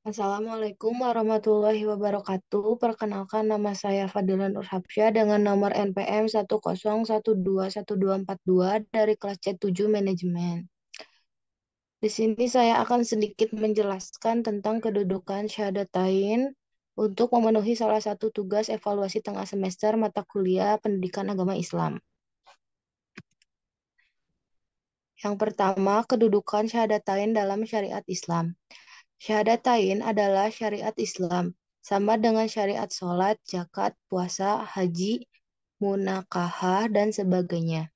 Assalamualaikum warahmatullahi wabarakatuh. Perkenalkan nama saya Fadila Nur Habsyah dengan nomor NPM 101212142 dari kelas C7 Manajemen. Di sini saya akan sedikit menjelaskan tentang kedudukan syahadatain untuk memenuhi salah satu tugas evaluasi tengah semester mata kuliah Pendidikan Agama Islam. Yang pertama, kedudukan syahadatain dalam syariat Islam. Syahadatain adalah syariat Islam, sama dengan syariat sholat, zakat, puasa, haji, munakahah, dan sebagainya.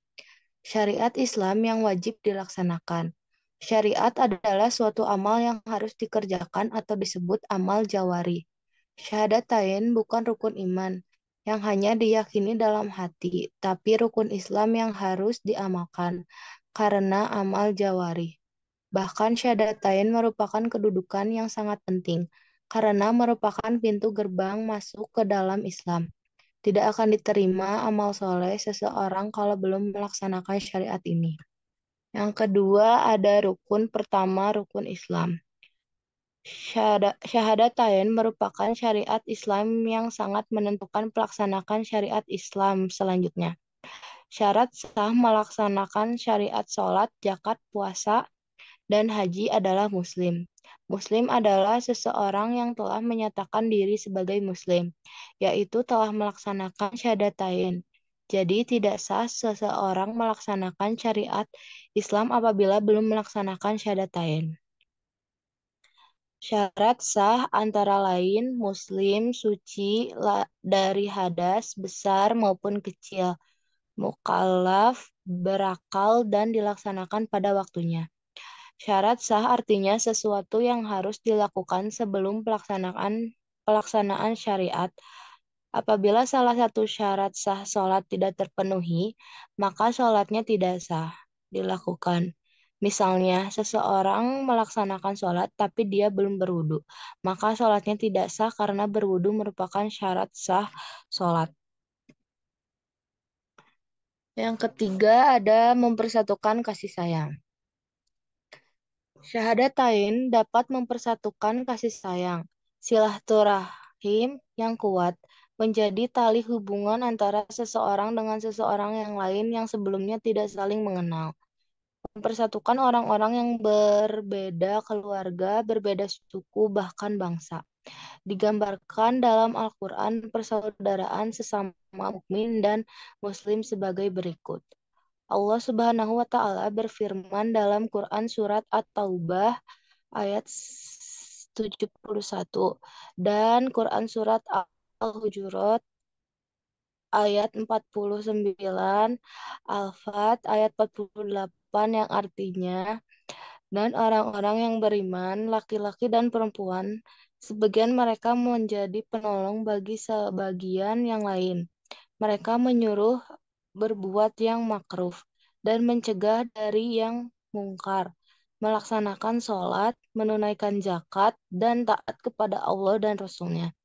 Syariat Islam yang wajib dilaksanakan. Syariat adalah suatu amal yang harus dikerjakan atau disebut amal jawari. Syahadatain bukan rukun iman yang hanya diyakini dalam hati, tapi rukun Islam yang harus diamalkan karena amal jawari. Bahkan syahadatain merupakan kedudukan yang sangat penting karena merupakan pintu gerbang masuk ke dalam Islam. Tidak akan diterima amal soleh seseorang kalau belum melaksanakan syariat ini. Yang kedua ada rukun pertama, rukun Islam. Syahadatain merupakan syariat Islam yang sangat menentukan pelaksanaan syariat Islam selanjutnya. Syarat sah melaksanakan syariat sholat, zakat, puasa, dan haji adalah Muslim. Muslim adalah seseorang yang telah menyatakan diri sebagai Muslim, yaitu telah melaksanakan syahadatain. Jadi tidak sah seseorang melaksanakan syariat Islam apabila belum melaksanakan syahadatain. Syarat sah antara lain Muslim, suci dari hadas besar maupun kecil, mukallaf, berakal, dan dilaksanakan pada waktunya. Syarat sah artinya sesuatu yang harus dilakukan sebelum pelaksanaan syariat. Apabila salah satu syarat sah sholat tidak terpenuhi, maka sholatnya tidak sah dilakukan. Misalnya, seseorang melaksanakan sholat tapi dia belum berwudu, maka sholatnya tidak sah karena berwudu merupakan syarat sah sholat. Yang ketiga ada mempersatukan kasih sayang. Syahadatain dapat mempersatukan kasih sayang, silaturahim yang kuat, menjadi tali hubungan antara seseorang dengan seseorang yang lain yang sebelumnya tidak saling mengenal. Mempersatukan orang-orang yang berbeda keluarga, berbeda suku, bahkan bangsa. Digambarkan dalam Al-Quran persaudaraan sesama mukmin dan muslim sebagai berikut. Allah Subhanahu wa taala berfirman dalam Quran surat At-Taubah ayat 71 dan Quran surat Al-Hujurat ayat 49, Al-Fat ayat 48 yang artinya dan orang-orang yang beriman, laki-laki dan perempuan, sebagian mereka menjadi penolong bagi sebagian yang lain. Mereka menyuruh berbuat yang makruh dan mencegah dari yang mungkar, melaksanakan sholat, menunaikan zakat, dan taat kepada Allah dan Rasul-Nya.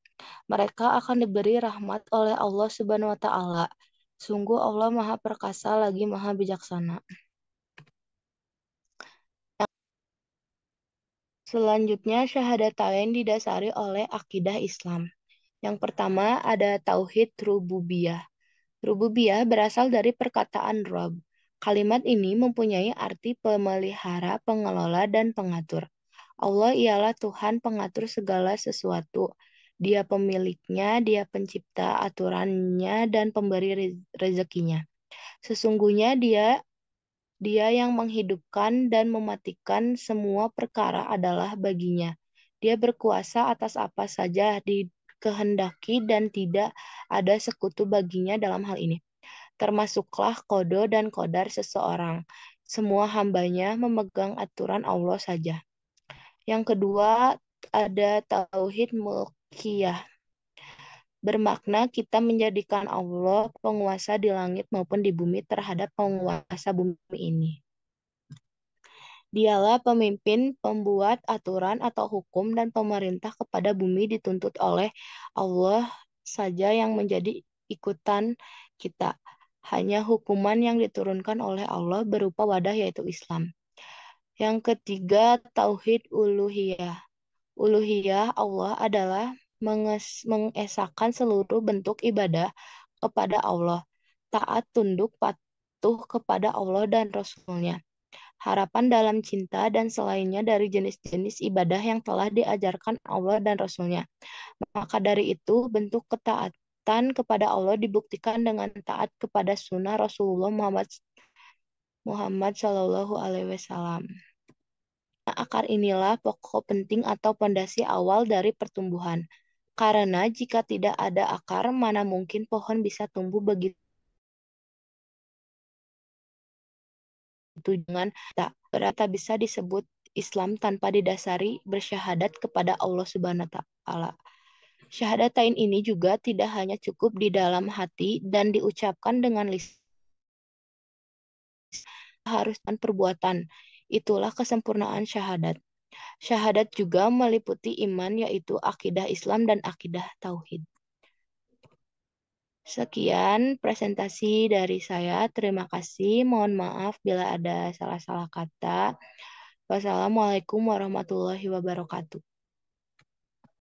Mereka akan diberi rahmat oleh Allah Subhanahu wa Ta'ala. Sungguh Allah Maha Perkasa lagi Maha Bijaksana. Selanjutnya, syahadatain didasari oleh akidah Islam. Yang pertama ada Tauhid Rububiyah. Rububiyah berasal dari perkataan Rob. Kalimat ini mempunyai arti pemelihara, pengelola, dan pengatur. Allah ialah Tuhan pengatur segala sesuatu. Dia pemiliknya, dia pencipta aturannya, dan pemberi rezekinya. Sesungguhnya dia yang menghidupkan dan mematikan semua perkara adalah baginya. Dia berkuasa atas apa saja dikehendaki dan tidak ada sekutu baginya dalam hal ini. Termasuklah kodo dan kodar seseorang. Semua hambanya memegang aturan Allah saja. Yang kedua ada tauhid mulkiyah. Bermakna kita menjadikan Allah penguasa di langit maupun di bumi terhadap penguasa bumi ini. Dialah pemimpin, pembuat aturan atau hukum dan pemerintah kepada bumi dituntut oleh Allah saja yang menjadi ikutan kita. Hanya hukuman yang diturunkan oleh Allah berupa wadah yaitu Islam. Yang ketiga, Tauhid Uluhiyah. Uluhiyah Allah adalah mengesahkan seluruh bentuk ibadah kepada Allah, taat tunduk patuh kepada Allah dan Rasul-Nya, harapan dalam cinta dan selainnya dari jenis-jenis ibadah yang telah diajarkan Allah dan Rasul-Nya. Maka dari itu, bentuk ketaatan kepada Allah dibuktikan dengan taat kepada sunnah Rasulullah Muhammad Shallallahu Alaihi Wasallam. Nah, akar inilah pokok penting atau pondasi awal dari pertumbuhan. Karena jika tidak ada akar, mana mungkin pohon bisa tumbuh begitu dengan tak berata bisa disebut Islam tanpa didasari bersyahadat kepada Allah Subhanahu wa taala. Syahadatain ini juga tidak hanya cukup di dalam hati dan diucapkan dengan lisan, harus dan perbuatan. Itulah kesempurnaan syahadat. Syahadat juga meliputi iman, yaitu akidah Islam dan akidah tauhid. Sekian presentasi dari saya. Terima kasih. Mohon maaf bila ada salah-salah kata. Wassalamualaikum warahmatullahi wabarakatuh.